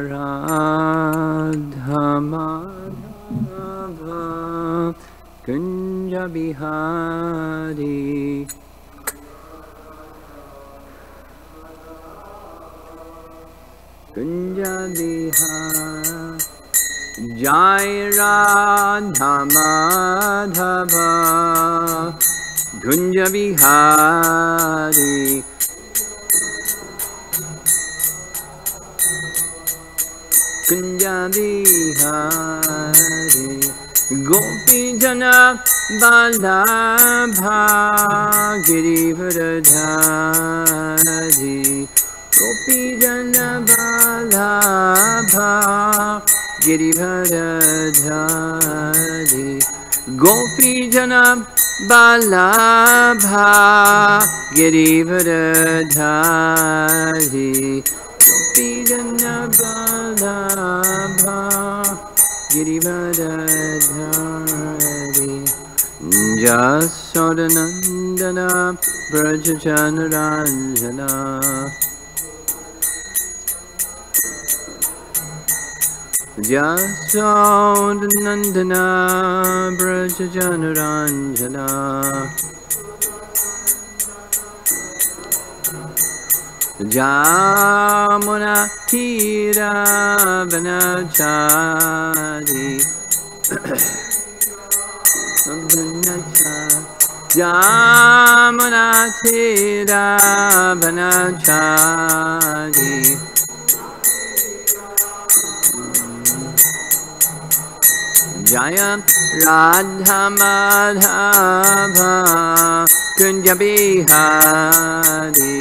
Radha Madhava Kunja Bihari Kunja Bihari Jai Radha Madhava Kunja Bihari Kunja Bihari Gopi Jana Vallabha Girivardhari Gopi Jana Vallabha Girivardhari Gopi Jana Vallabha Girivardhari Gopi Jana Vallabha Girivardhari Jasodanandana Brajajanaranjana Jasodanandana Brajajanaranjana Jamuna Tira Vanachari Jamuna Tira Vanachari Jaya Radha Madhava Kunja Bihari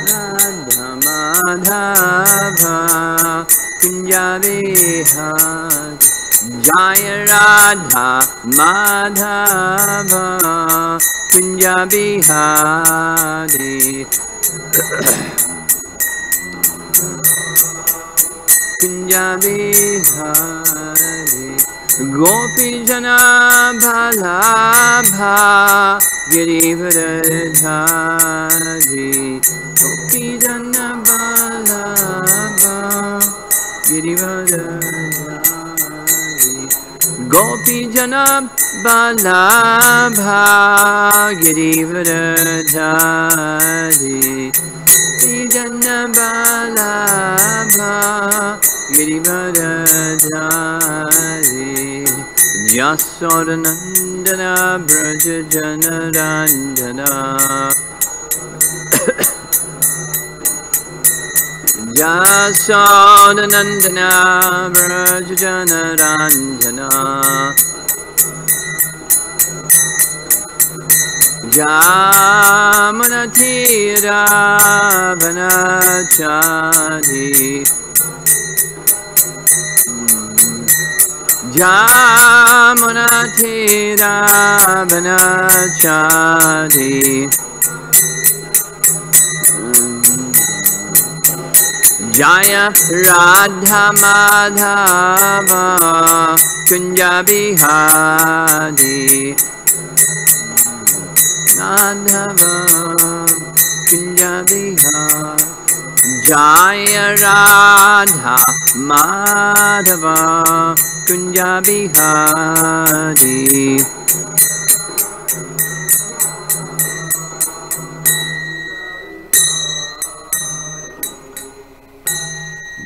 Radha Madhava Kunja Bihari Jaya Radha Madhava Kunja Bihari Kunja Bihari Gopi Jana Vallabha Girivardhari Gopi Jana Vallabha Girivardhari Gopi Jana Vallabha Girivardhari Gopi Jana Vallabha Girivardhari Jasodanandana Brajajanaranjana Jasodanandana Brajajanaranjana Jamunatira Vanachari Jamunatira Vanachari Jaya Radha Madhava Kunja Bihari Madhava Kunja Bihari Jaya Radha Madhava Kunja Bihari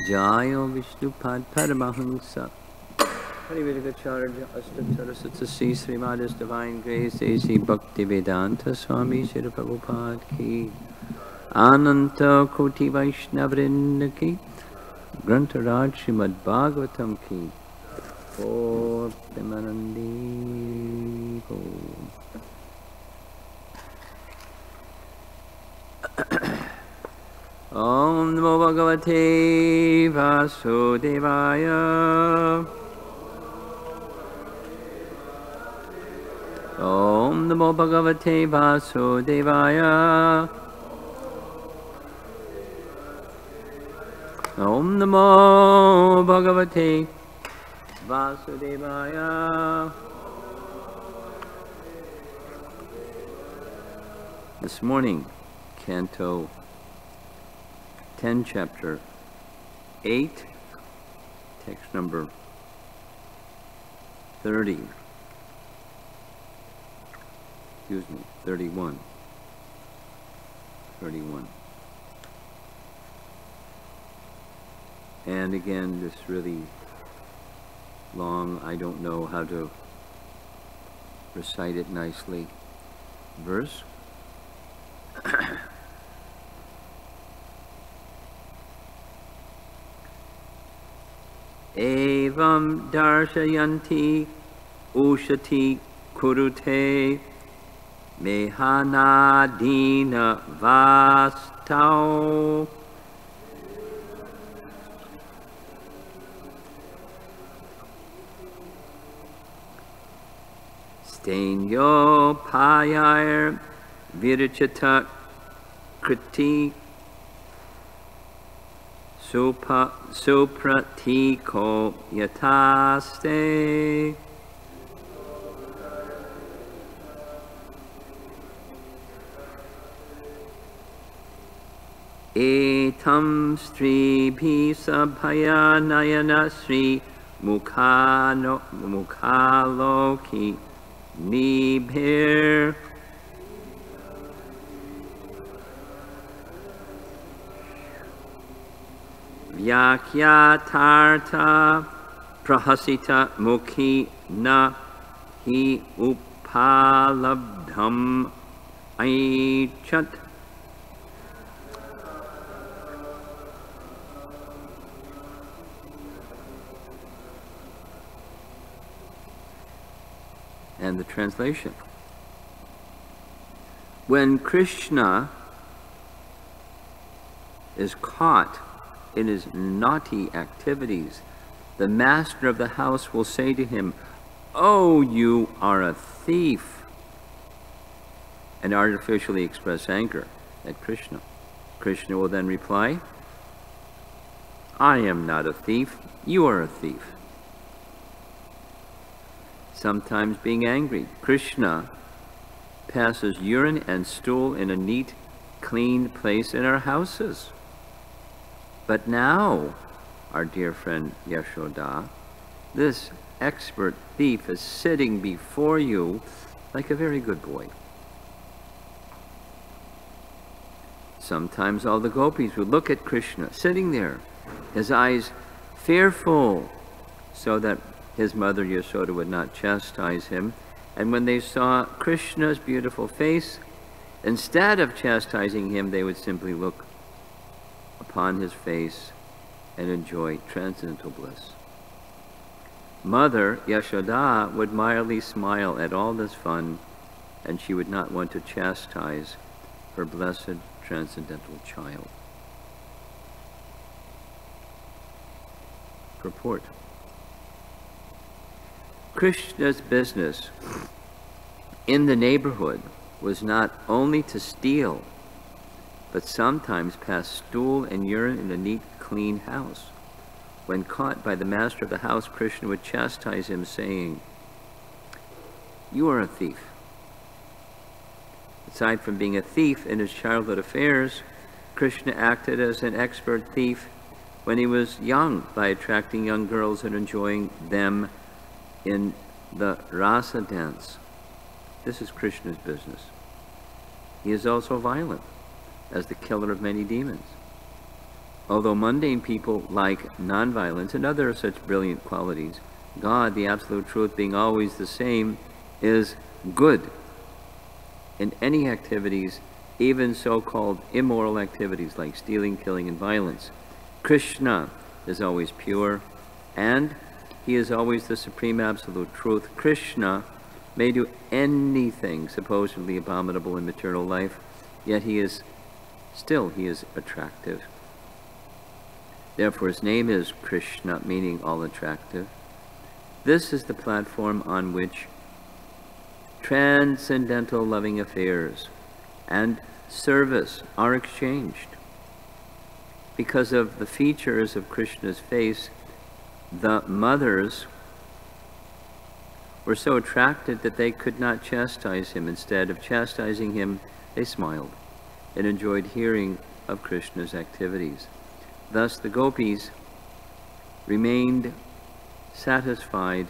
Jayo Vishnupad Paramahansa Parivirgacharya Astasarasatsa Srimad Divine Grace A.C. Bhaktivedanta Swami Shri Prabhupada Ki Ananta Koti Vaishnavrinda Ki Grantaraj Srimad Bhagavatam Ki Or Premanandi Om Namo Bhagavate Vasudevaya Om Namo Bhagavate Vasudevaya Om Namo Bhagavate Vasudevaya. This morning, Canto 10, Chapter 8, text number 30. Excuse me, 31. 31. And again, this really long, I don't know how to recite it nicely, verse. Evam darshayanti ushati kurute mehanadina vastau. Stenyo payar virichata kriti supratiko yataste. Etam stri bhisabhaya nayana sri mukhaloki nibhir. Vyakyatarta prahasita mukhi na hi upalabdham aichat. And the translation. When Krishna is caught in his naughty activities, the master of the house will say to him, "Oh, you are a thief," and artificially express anger at Krishna. Krishna will then reply, "I am not a thief, you are a thief." Sometimes being angry, Krishna passes urine and stool in a neat, clean place in our houses. But now, our dear friend Yashoda, this expert thief is sitting before you like a very good boy. Sometimes all the gopis would look at Krishna sitting there, his eyes fearful, so that his mother Yashoda would not chastise him. And when they saw Krishna's beautiful face, instead of chastising him, they would simply look upon his face and enjoy transcendental bliss. Mother Yashoda would mildly smile at all this fun, and she would not want to chastise her blessed transcendental child. Purport. Krishna's business in the neighborhood was not only to steal, but sometimes pass stool and urine in a neat, clean house. When caught by the master of the house, Krishna would chastise him, saying, "You are a thief." Aside from being a thief in his childhood affairs, Krishna acted as an expert thief when he was young by attracting young girls and enjoying them in the rasa dance. This is Krishna's business. He is also violent, as the killer of many demons. Although mundane people like nonviolence and other such brilliant qualities, God, the absolute truth, being always the same, is good in any activities, even so-called immoral activities like stealing, killing, and violence. Krishna is always pure, and he is always the supreme absolute truth. Krishna may do anything supposedly abominable in material life, yet he is attractive. Therefore his name is Krishna, meaning all attractive. This is the platform on which transcendental loving affairs and service are exchanged. Because of the features of Krishna's face, the mothers were so attracted that they could not chastise him. Instead of chastising him, they smiled and enjoyed hearing of Krishna's activities. Thus the gopis remained satisfied,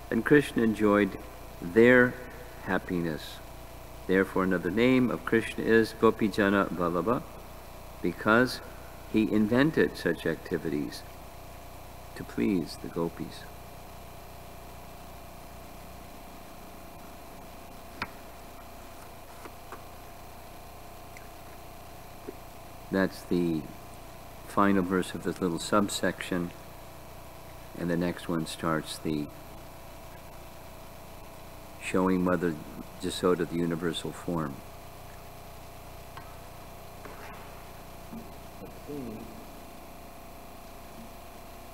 and Krishna enjoyed their happiness. Therefore, another name of Krishna is Gopijana Vallabha, because he invented such activities to please the gopis. That's the final verse of this little subsection, and the next one starts the showing Mother Jasoda the universal form.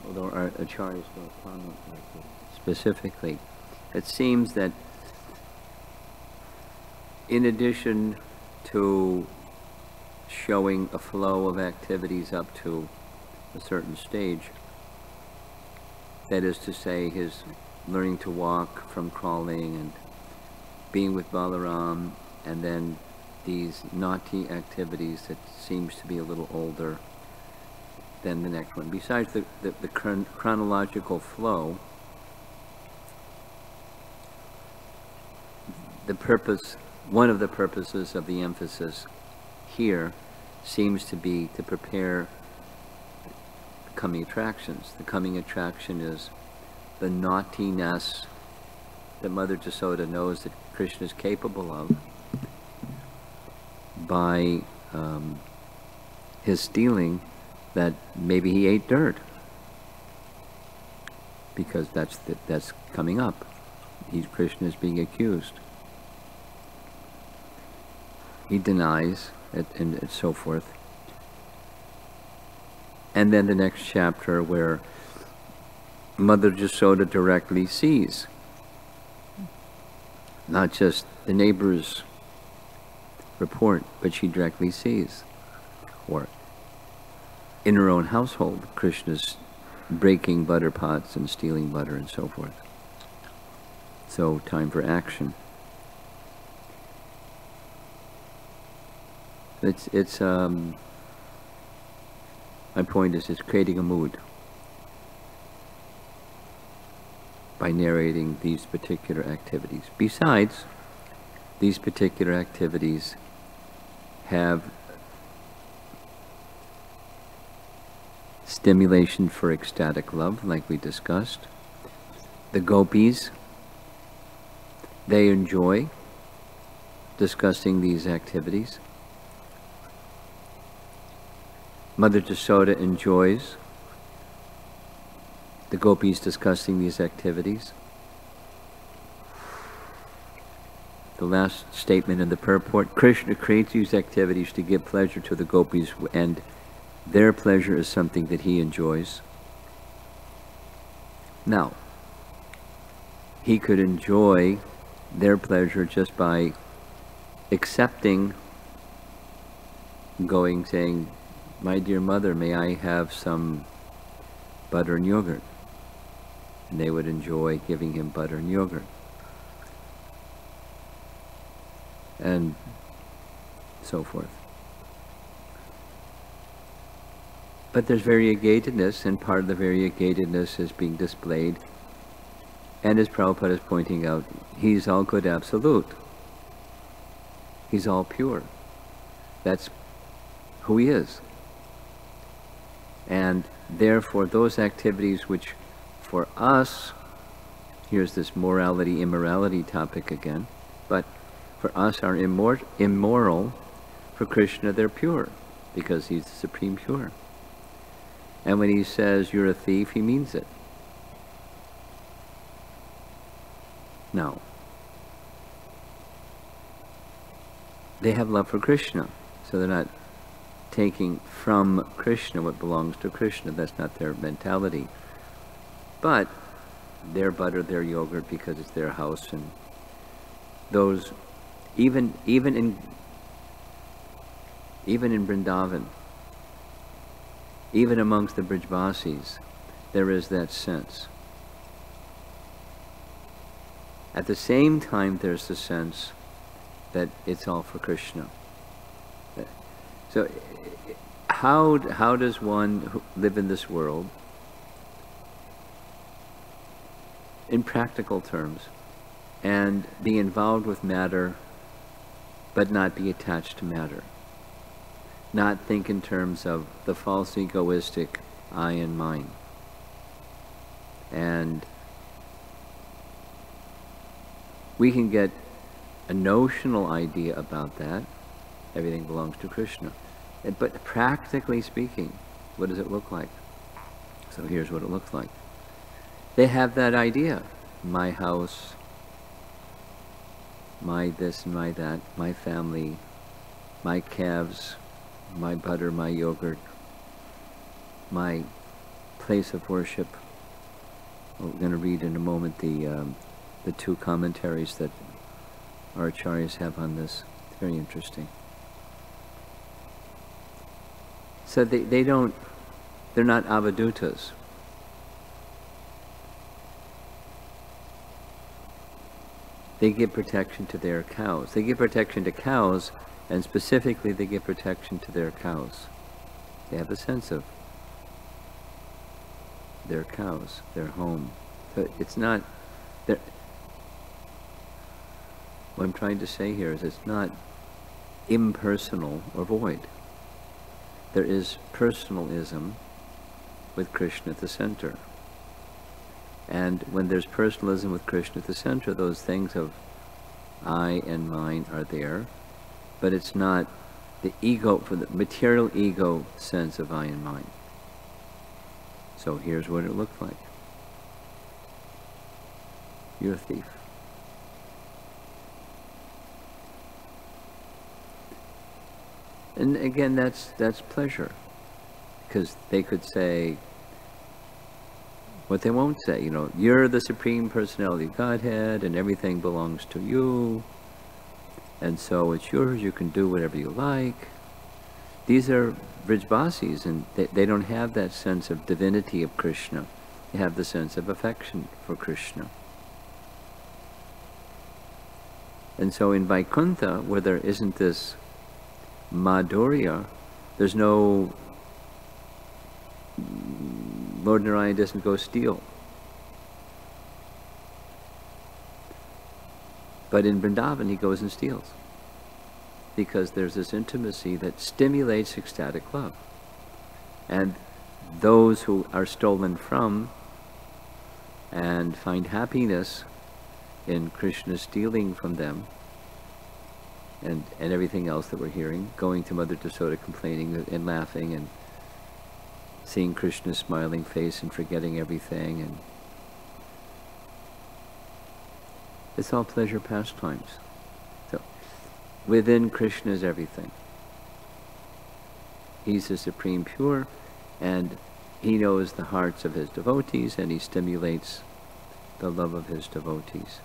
Although our acharyas don't comment like this specifically, it seems that in addition to showing a flow of activities up to a certain stage, that is to say, his learning to walk from crawling and being with Balaram, and then these naughty activities that seems to be a little older than the next one. Besides the chronological flow, the purpose, one of the purposes of the emphasis here seems to be to prepare the coming attractions. The coming attraction is the naughtiness that Mother Jasoda knows that Krishna is capable of by his stealing, that maybe he ate dirt, because that's coming up. Krishna is being accused. He denies it, and so forth. And then the next chapter where Mother Jasoda directly sees, not just the neighbor's report, but she directly sees, or in her own household, Krishna's breaking butter pots and stealing butter and so forth. So, time for action. My point is, it's creating a mood by narrating these particular activities. Besides, these particular activities have stimulation for ecstatic love, like we discussed. The gopis, they enjoy discussing these activities. Mother Jasoda enjoys the gopis discussing these activities. The last statement in the purport, Krishna creates these activities to give pleasure to the gopis, and their pleasure is something that he enjoys. Now, he could enjoy their pleasure just by accepting, going, saying, "My dear mother, may I have some butter and yogurt?" And they would enjoy giving him butter and yogurt. And so forth. But there's variegatedness, and part of the variegatedness is being displayed. And as Prabhupada is pointing out, he's all good absolute. He's all pure. That's who he is. And therefore, those activities which for us, here's this morality, immorality topic again, but for us are immoral, for Krishna they're pure, because he's the supreme pure. And when he says you're a thief, he means it. Now, they have love for Krishna, so they're not taking from Krishna what belongs to Krishna. That's not their mentality. But their butter, their yogurt, because it's their house, and those, even in Vrindavan, even amongst the Brijvasis, there is that sense. At the same time, there's the sense that it's all for Krishna. So, how does one live in this world in practical terms and be involved with matter, but not be attached to matter. Not think in terms of the false egoistic I and mine. And we can get a notional idea about that. Everything belongs to Krishna. But practically speaking, what does it look like? So here's what it looks like. They have that idea. My house, my this and my that, my family, my calves, my butter, my yogurt, my place of worship. We're going to read in a moment the two commentaries that our acharyas have on this. It's very interesting. So they're not avadutas. They give protection to their cows. They give protection to cows, and specifically they give protection to their cows. They have a sense of their cows, their home. So it's not, what I'm trying to say here is it's not impersonal or void. There is personalism with Krishna at the center. And when there's personalism with Krishna at the center, those things of I and mine are there, but it's not the ego, for the material ego sense of I and mine. So here's what it looked like. You're a thief. And again, that's pleasure, because they could say what they won't say. You know, you're the Supreme Personality of Godhead, and everything belongs to you, and so it's yours. You can do whatever you like. These are Vrijvasis, and they don't have that sense of divinity of Krishna. They have the sense of affection for Krishna. And so in Vaikuntha, where there isn't this Madhurya, there's no, Lord Narayana doesn't go steal. But in Vrindavan he goes and steals, because there's this intimacy that stimulates ecstatic love. And those who are stolen from and find happiness in Krishna stealing from them, and everything else that we're hearing, going to Mother Yasoda complaining and laughing, and seeing Krishna's smiling face and forgetting everything, and it's all pleasure pastimes. So within Krishna is everything. He's the supreme pure, and he knows the hearts of his devotees, and he stimulates the love of his devotees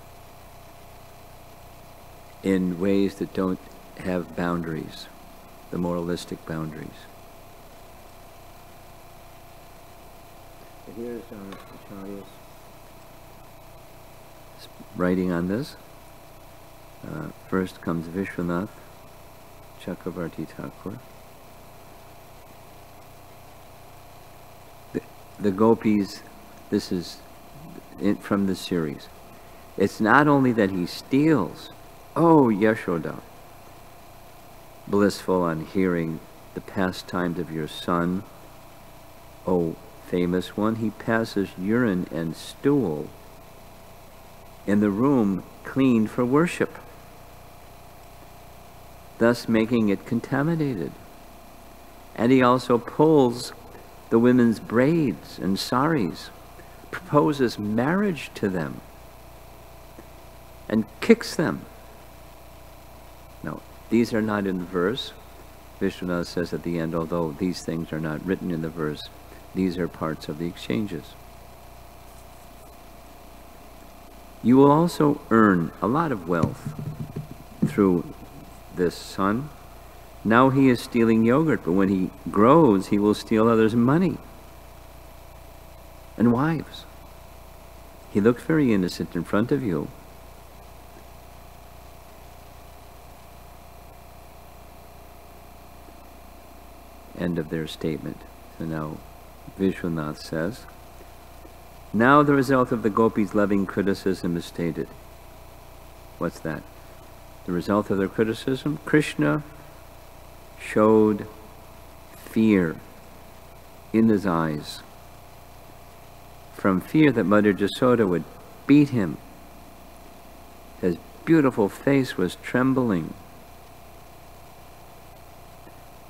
in ways that don't have boundaries, the moralistic boundaries. So here's our acharyas writing on this. First comes Vishwanath Chakravarti Thakur. The gopis, this is from the series. It's not only that he steals. Oh, Yashoda, blissful on hearing the pastimes of your son. Oh, famous one, he passes urine and stool in the room cleaned for worship, thus making it contaminated. And he also pulls the women's braids and saris, proposes marriage to them, and kicks them. No, these are not in the verse. Vishwanath says at the end, although these things are not written in the verse, these are parts of the exchanges. You will also earn a lot of wealth through this son. Now he is stealing yogurt, but when he grows, he will steal others' money and wives. He looks very innocent in front of you. End of their statement. So now Vishwanath says, Now the result of the gopis' loving criticism is stated. What's that? The result of their criticism? Krishna showed fear in his eyes. From fear that Mother Jasoda would beat him. His beautiful face was trembling.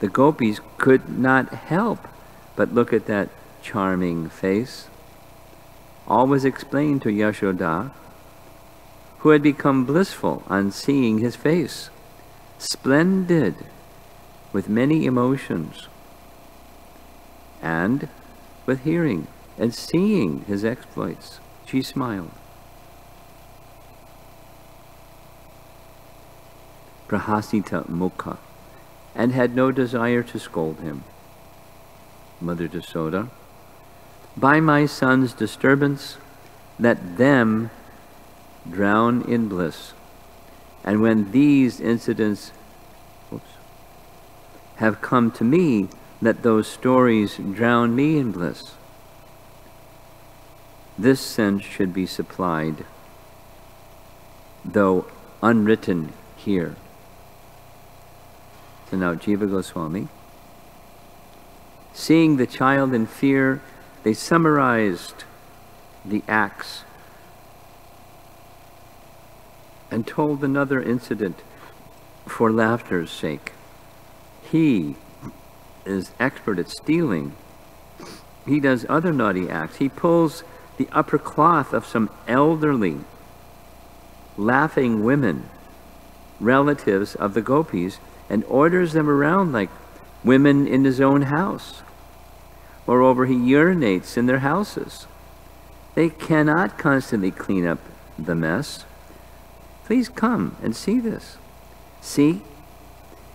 The gopis could not help but look at that charming face. All was explained to Yashoda, who had become blissful on seeing his face, splendid, with many emotions, and with hearing and seeing his exploits. She smiled. Prahasita mukha, and had no desire to scold him. Mother Jasoda, by my son's disturbance, let them drown in bliss. And when these incidents have come to me, let those stories drown me in bliss. This sense should be supplied, though unwritten here. So now Jiva Goswami, seeing the child in fear, they summarized the acts and told another incident for laughter's sake. He is expert at stealing. He does other naughty acts. He pulls the upper cloth of some elderly, laughing women, relatives of the gopis, and orders them around like women in his own house. Moreover, he urinates in their houses. They cannot constantly clean up the mess. Please come and see this. See,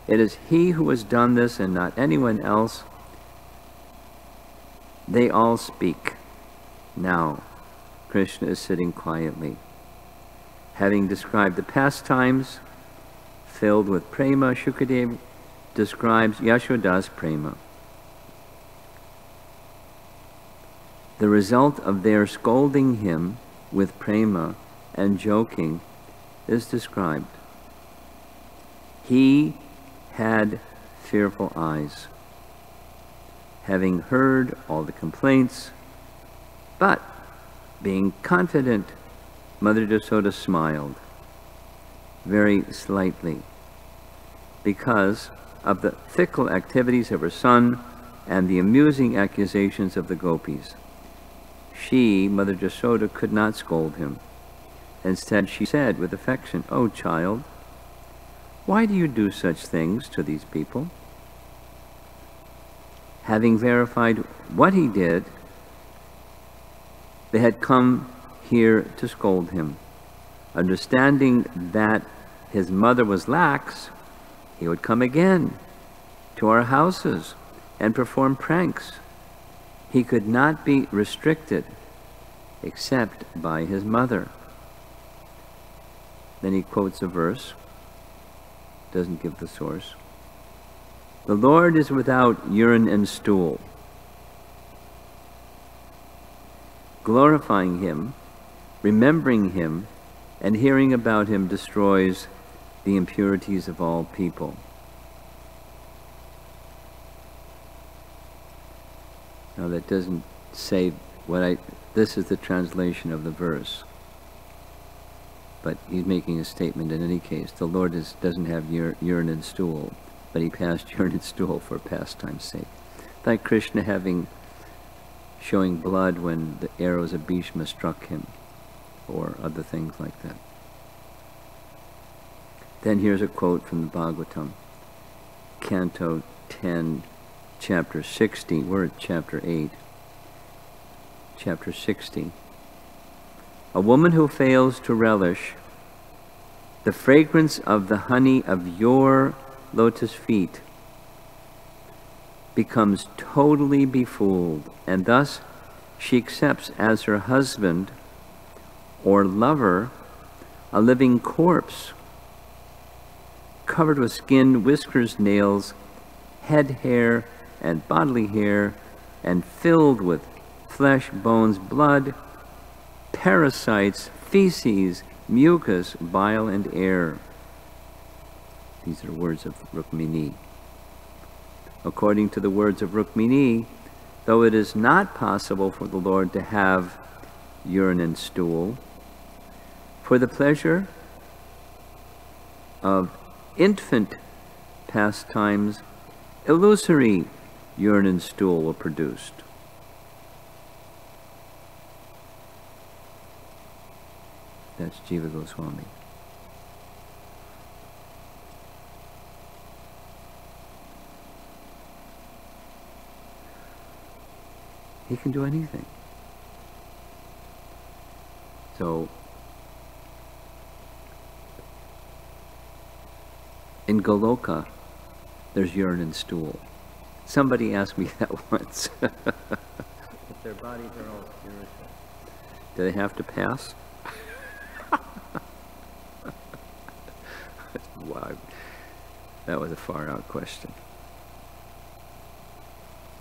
it is he who has done this and not anyone else. They all speak. Now, Krishna is sitting quietly. Having described the pastimes filled with prema, Shukadeva describes Yashoda's prema. The result of their scolding him with prema and joking is described. He had fearful eyes, having heard all the complaints, but being confident, Mother Jasoda smiled very slightly because of the fickle activities of her son and the amusing accusations of the gopis. She, Mother Jasoda, could not scold him. Instead, she said with affection, "Oh, child, why do you do such things to these people?" Having verified what he did, they had come here to scold him. Understanding that his mother was lax, he would come again to our houses and perform pranks. He could not be restricted except by his mother. Then he quotes a verse, doesn't give the source. The Lord is without urine and stool. Glorifying him, remembering him, and hearing about him destroys the impurities of all people. Now that doesn't say this is the translation of the verse. But he's making a statement in any case. The Lord doesn't have urine and stool, but he passed urine and stool for pastime's sake. Like Krishna showing blood when the arrows of Bhishma struck him, or other things like that. Then here's a quote from the Bhagavatam, Canto 10, Chapter 60. We're at Chapter 8. Chapter 60. A woman who fails to relish the fragrance of the honey of your lotus feet becomes totally befooled, and thus she accepts as her husband or lover a living corpse, covered with skin, whiskers, nails, head hair, and bodily hair, and filled with flesh, bones, blood, parasites, feces, mucus, bile, and air. These are words of Rukmini. According to the words of Rukmini, though it is not possible for the Lord to have urine and stool, for the pleasure of infant pastimes, illusory urine and stool were produced. That's Jiva Goswami. He can do anything. So, in Goloka, there's urine and stool. Somebody asked me that once. If their bodies are all spiritual, do they have to pass? Wow, that was a far-out question.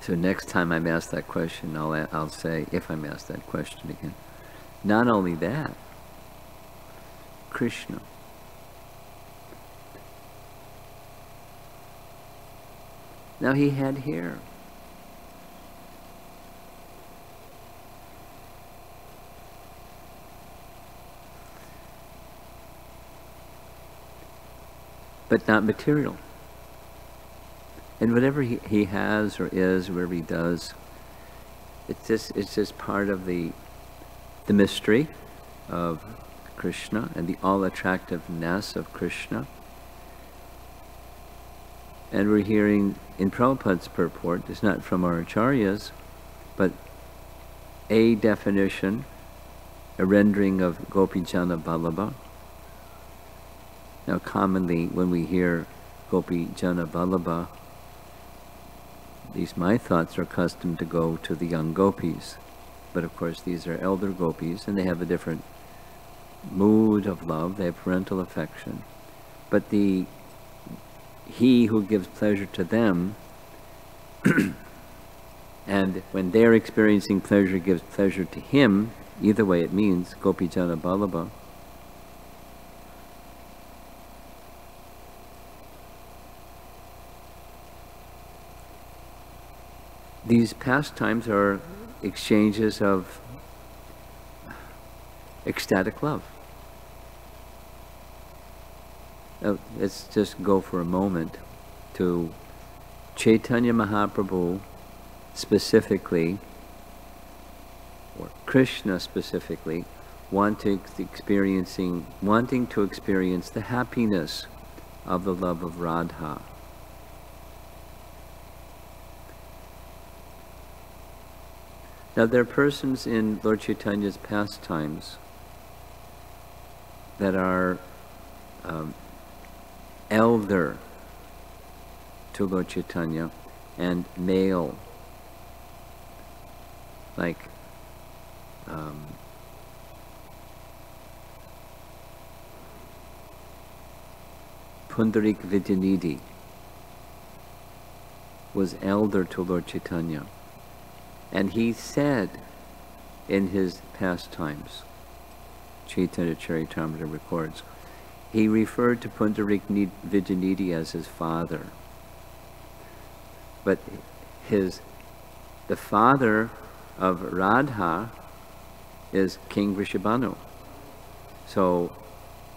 So next time I'm asked that question, I'll say, if I'm asked that question again, not only that, Krishna. Now he had hair. But not material. And whatever he has or is, whatever he does, it's just part of the mystery of Krishna and the all-attractiveness of Krishna. And we're hearing in Prabhupada's purport, it's not from our acharyas, but a definition, a rendering of Gopijana Vallabha. Now commonly when we hear Gopijana Vallabha, at least my thoughts are accustomed to go to the young gopis. But of course these are elder gopis and they have a different mood of love, they have parental affection. But he who gives pleasure to them, and when they're experiencing pleasure, gives pleasure to him, either way it means Gopijana Vallabha. These pastimes are exchanges of ecstatic love. Now, let's just go for a moment to Chaitanya Mahaprabhu specifically, or Krishna specifically, wanting to experience the happiness of the love of Radha. Now there are persons in Lord Chaitanya's pastimes that are elder to Lord Chaitanya and male, like Pundarik Vidyanidhi was elder to Lord Chaitanya. And he said in his pastimes, Chaitanya Charitamrita records, he referred to Pundarik Vidyanidhi as his father. But the father of Radha is King Vrishabhanu. So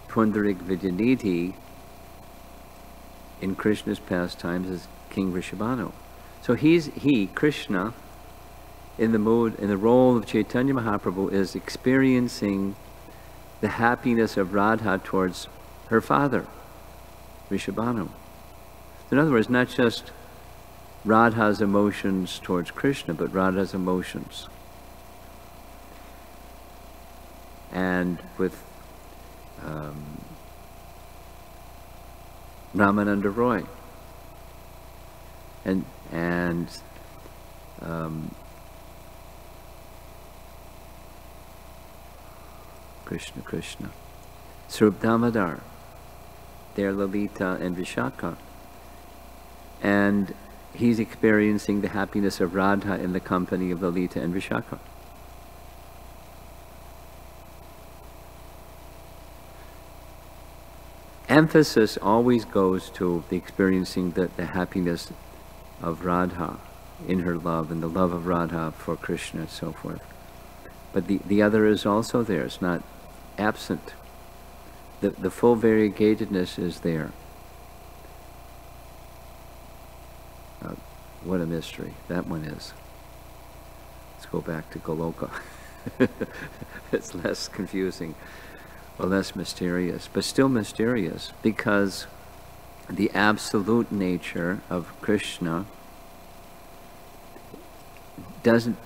Pundarik Vidyanidhi in Krishna's pastimes is King Vrishabhanu. So Krishna, in the role of Chaitanya Mahaprabhu, is experiencing the happiness of Radha towards her father, Vrishabhanu. In other words, not just Radha's emotions towards Krishna, but Radha's emotions. And with Ramananda Roy and Krishna. Swarup Damodar, their Lalita and Vishaka. And he's experiencing the happiness of Radha in the company of Lalita and Vishaka. emphasis always goes to the experiencing the happiness of Radha in her love, and the love of Radha for Krishna and so forth. But the other is also there. It's not absent. The full variegatedness is there. What a mystery that one is. Let's go back to Goloka. It's less confusing, or less mysterious, but still mysterious, because the absolute nature of Krishna doesn't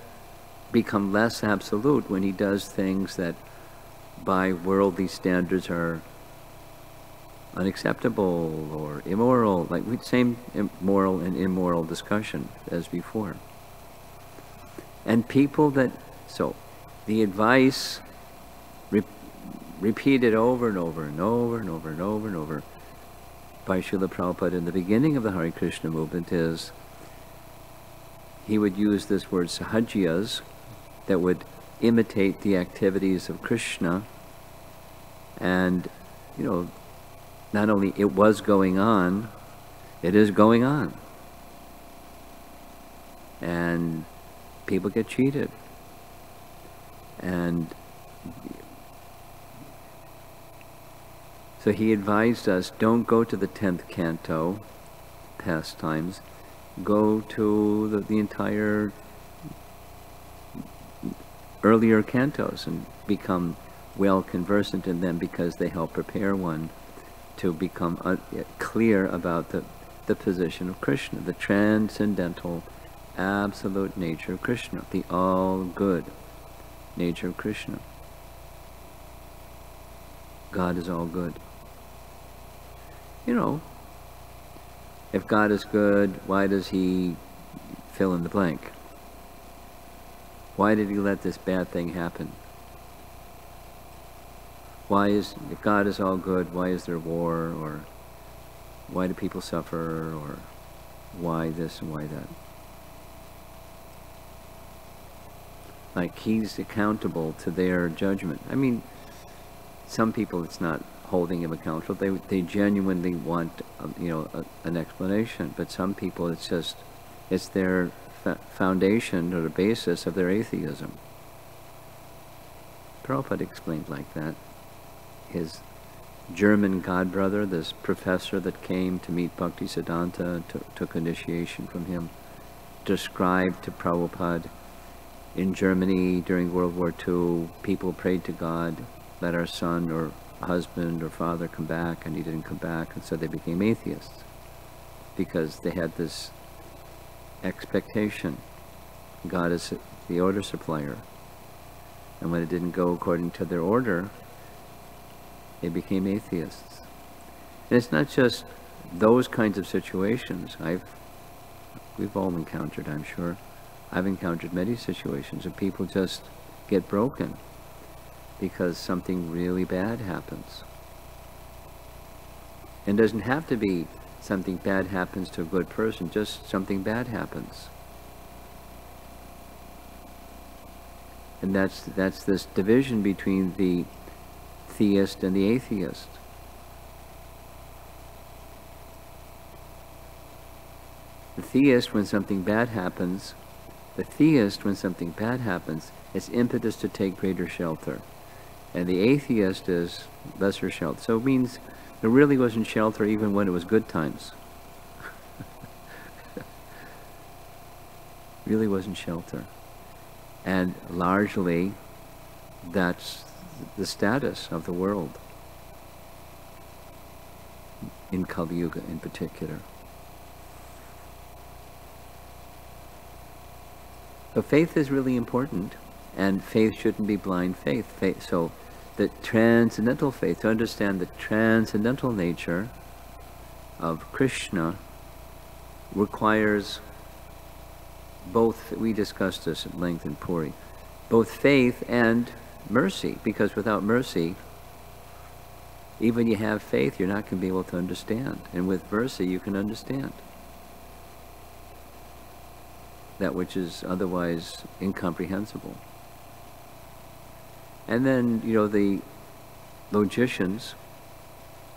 become less absolute when he does things that by worldly standards are unacceptable or immoral, like same moral and immoral discussion as before. And people that, so the advice repeated over and over and over and over and over and over by Srila Prabhupada in the beginning of the Hare Krishna movement is, he would use this word sahajiyas that would imitate the activities of Krishna, and not only it was going on, it is going on. And people get cheated. And so he advised us, don't go to the 10th canto, pastimes, go to the entire earlier cantos and become well conversant in them, because they help prepare one to become clear about the position of Krishna, the transcendental, absolute nature of Krishna, the all-good nature of Krishna. God is all good. If God is good, why does he fill in the blank? Why did he let this bad thing happen? If God is all good, why is there war? Or why do people suffer? Or why this and why that? Like, he's accountable to their judgment. I mean, some people, it's not holding him accountable. They genuinely want, an explanation. But some people, it's their foundation or the basis of their atheism. Prabhupada explained like that. His German godbrother, this professor that came to meet Bhaktisiddhanta, took initiation from him, described to Prabhupada, in Germany during World War II, people prayed to God, let our son or husband or father come back, and he didn't come back, and so they became atheists, because they had this expectation. God is the order supplier, and when it didn't go according to their order, they became atheists. And it's not just those kinds of situations. We've all encountered, I'm sure. I've encountered many situations where people just get broken because something really bad happens. And it doesn't have to be something bad happens to a good person, just something bad happens. And that's this division between the theist and the atheist. The theist, when something bad happens, it's impetus to take greater shelter. And the atheist is lesser shelter. So it means there really wasn't shelter even when it was good times. Really wasn't shelter. And largely, that's the status of the world, in Kali Yuga in particular. So faith is really important, and faith shouldn't be blind faith. So the transcendental faith, to understand the transcendental nature of Krishna, requires both, we discussed this at length in Puri, both faith and mercy, because without mercy, even you have faith, you're not going to be able to understand. And with mercy, you can understand that which is otherwise incomprehensible. And then, the logicians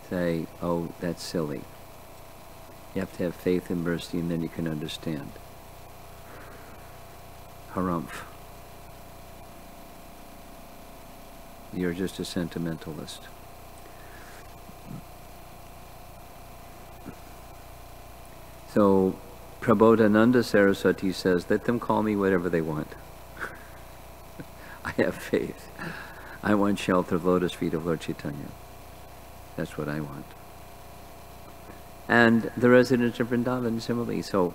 say, oh, that's silly. You have to have faith and mercy, and then you can understand. Harumph. You're just a sentimentalist. So, Prabodhananda Saraswati says, let them call me whatever they want. I have faith. I want shelter of lotus feet of Lord Chaitanya. That's what I want. And the residents of Vrindavan similarly. So,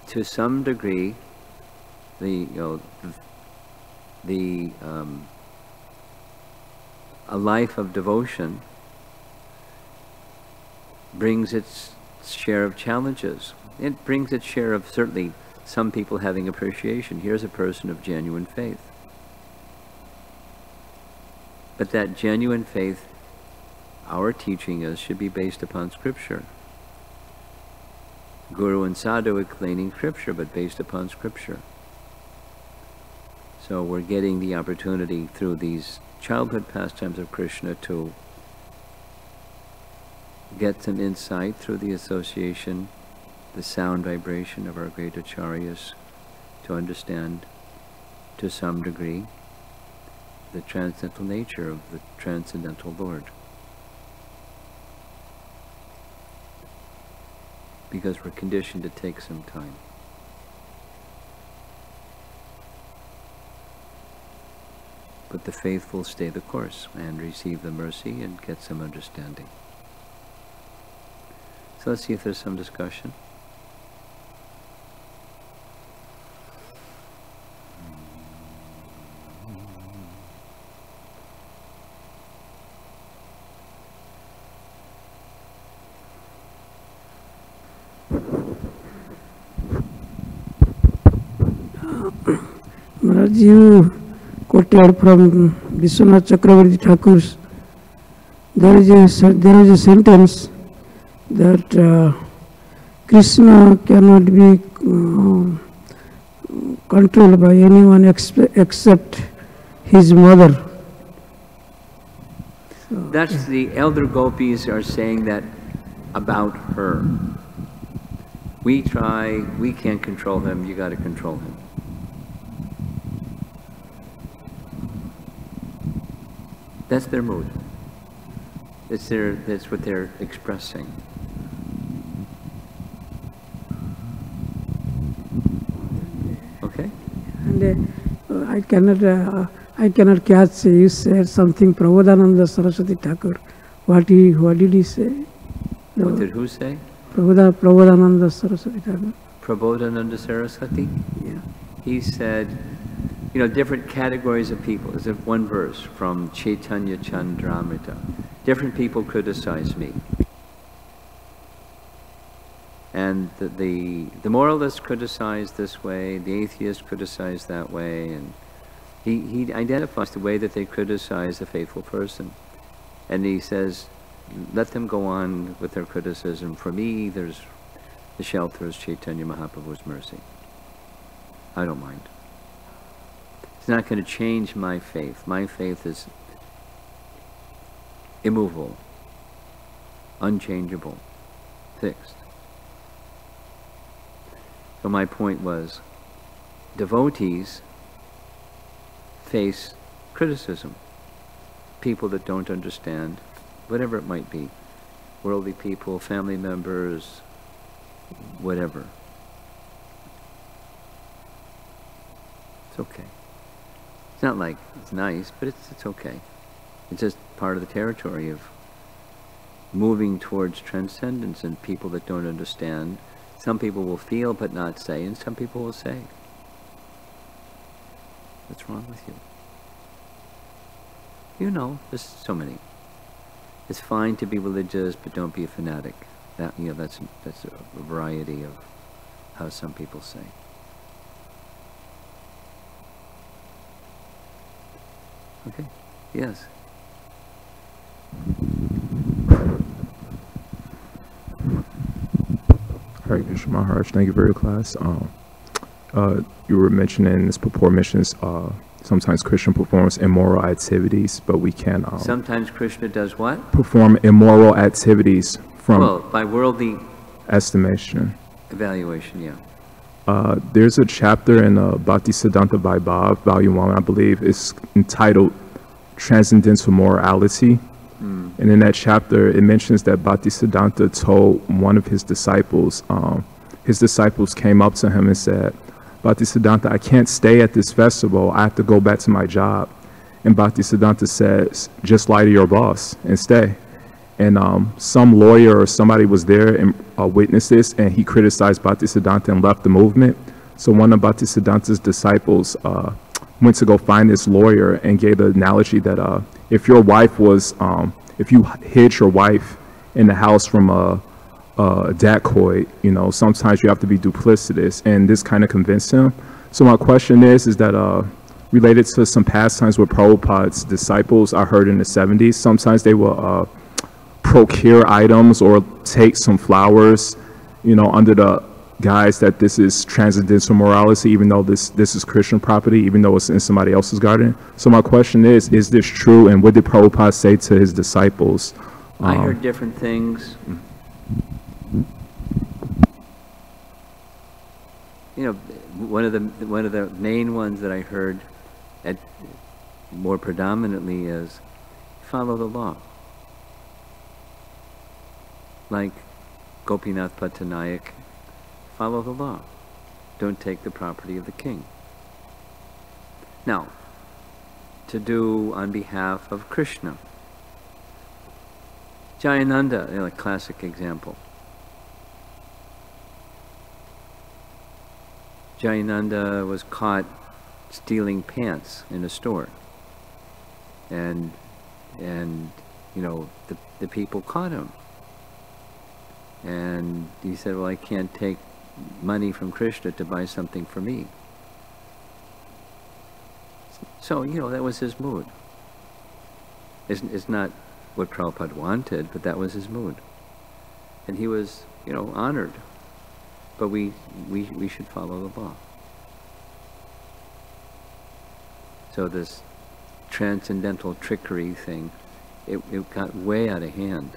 to some degree, a life of devotion brings its share of challenges. It brings its share of certainly some people having appreciation. Here's a person of genuine faith. But that genuine faith, our teaching is, should be based upon Scripture. Guru and Sadhu explaining Scripture, but based upon Scripture. So we're getting the opportunity through these childhood pastimes of Krishna to get some insight through the association, the sound vibration of our great acharyas, to understand to some degree the transcendental nature of the transcendental Lord. Because we're conditioned to take some time. But the faithful stay the course and receive the mercy and get some understanding. So let's see if there's some discussion. Maharaj, you quoted from Vishwanath Chakravarti Thakur's, there is a sentence that Krishna cannot be controlled by anyone except his mother. So, that's the elder gopis are saying that about her. We try, we can't control him, you got to control him. That's their mood. That's what they're expressing. Okay? And I cannot catch. You said something. Prabodhananda Saraswati Thakur. What did he say? What did who say? Prabodhananda Saraswati Thakur. Prabodhananda Saraswati? Yeah. He said, different categories of people. There's one verse from Chaitanya Chandramrita. Different people criticize me. And the moralists criticize this way, the atheists criticize that way, and he identifies the way that they criticize a faithful person. And he says, let them go on with their criticism. For me, there's the shelter is Chaitanya Mahaprabhu's mercy. I don't mind. It's not going to change my faith. My faith is immovable, unchangeable, fixed. So my point was, devotees face criticism. People that don't understand, whatever it might be, worldly people, family members, whatever. It's okay. It's not like it's nice, but it's okay. It's just part of the territory of moving towards transcendence, and people that don't understand. Some people will feel but not say, and some people will say. What's wrong with you? There's so many. It's fine to be religious, but don't be a fanatic. That's a variety of how some people say. Okay. Yes. Hare Krishna Maharaj, thank you for your class. You were mentioning this purport mentions sometimes Krishna performs immoral activities, but we can Sometimes Krishna does what? perform immoral activities from Well, by worldly estimation. evaluation, yeah. There's a chapter in Bhaktisiddhanta Vaibhav, Volume 1, I believe. It's entitled Transcendental Morality. And in that chapter, it mentions that Bhaktisiddhanta told one of his disciples came up to him and said, Bhaktisiddhanta, I can't stay at this festival. I have to go back to my job. And Bhaktisiddhanta says, just lie to your boss and stay. And some lawyer or somebody was there and witnessed this, and he criticized Bhaktisiddhanta and left the movement. So one of Bhaktisiddhanta's disciples went to go find this lawyer and gave the analogy that if your wife was, if you hid your wife in the house from a dacoit, you know, sometimes you have to be duplicitous, and this kind of convinced him. So my question is that related to some pastimes with Prabhupada's disciples I heard in the 70s, sometimes they will procure items or take some flowers, you know, under the guise that this is transcendental morality, even though this is Christian property, even though it's in somebody else's garden. So my question is this true, and what did Prabhupada say to his disciples? I heard different things. You know, one of the main ones that I heard more predominantly is follow the law. Like Gopinath Patanayak, follow the law. Don't take the property of the king. Now, to do on behalf of Krishna. Jayananda, a classic example. Jayananda was caught stealing pants in a store. And you know, the people caught him. And he said, well, I can't take money from Krishna to buy something for me. So, you know, that was his mood. It's not what Prabhupada wanted, but that was his mood. And he was, you know, honored. But we should follow the law. So this transcendental trickery thing, it got way out of hand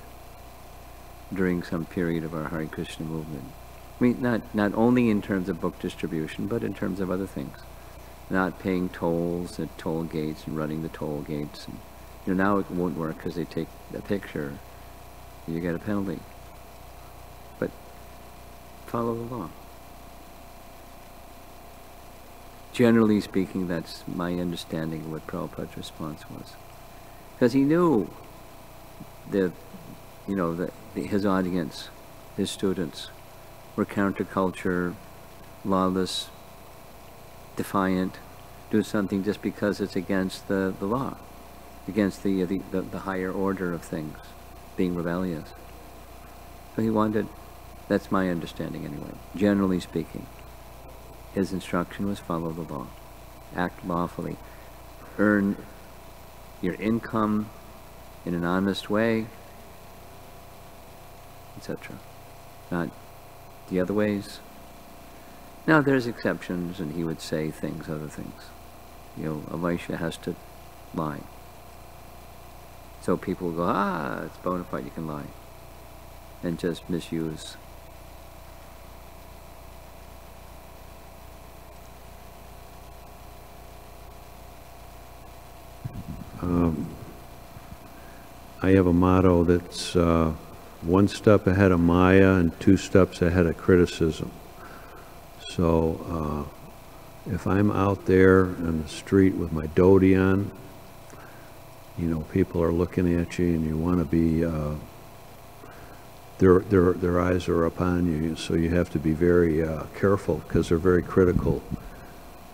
during some period of our Hare Krishna movement. I mean, not only in terms of book distribution, but in terms of other things. Not paying tolls at toll gates and running the toll gates. And, you know, now it won't work because they take a picture, you get a penalty. But follow the law. Generally speaking, that's my understanding of what Prabhupada's response was. Because he knew his audience, his students, were counterculture, lawless, defiant, do something just because it's against the law, against the higher order of things, being rebellious. So he wanted, that's my understanding anyway, generally speaking. His instruction was follow the law, act lawfully, earn your income in an honest way, etc. Not the other ways. Now there's exceptions, and he would say things, other things. You know, a Vaishya has to lie. So people will go, it's bona fide, you can lie. And just misuse. I have a motto that's one step ahead of Maya and 2 steps ahead of criticism. So if I'm out there in the street with my dhoti on, you know, people are looking at you and you want to be, their eyes are upon you, so you have to be very careful because they're very critical.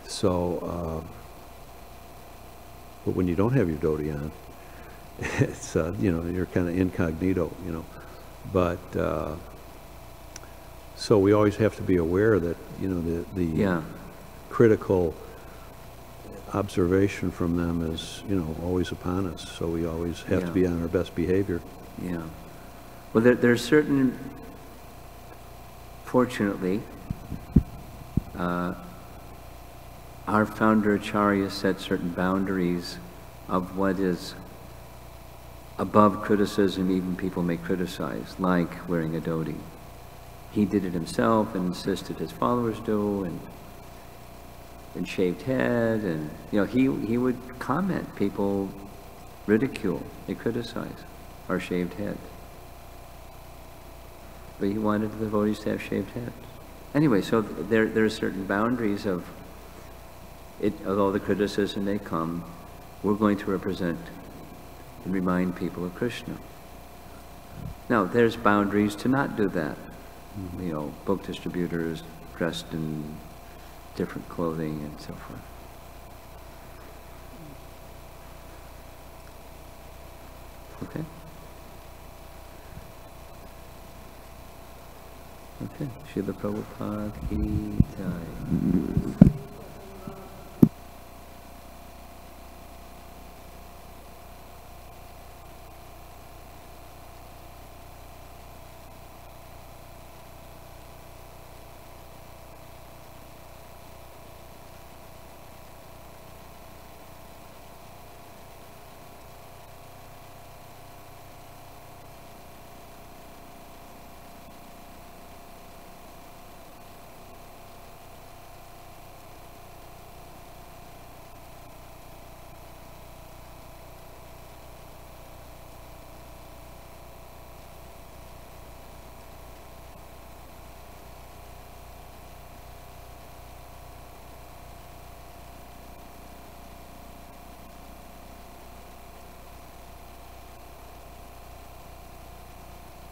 So, but when you don't have your dhoti on, it's, you know, you're kind of incognito, you know. But, so we always have to be aware that, you know, the critical observation from them is, you know, always upon us. So we always have to be on our best behavior. Yeah. Well, there's certain, fortunately, our founder Acharya set certain boundaries of what is above criticism. Even people may criticize, like wearing a dhoti. He did it himself and insisted his followers do, and shaved head, and he would comment. People ridicule, they criticize our shaved head. But he wanted the devotees to have shaved heads. Anyway, so there are certain boundaries of it. Although the criticism may come, we're going to represent and remind people of Krishna. Now, there's boundaries to not do that. Book distributors dressed in different clothing and so forth. Okay? Okay. Srila Prabhupada ki jai.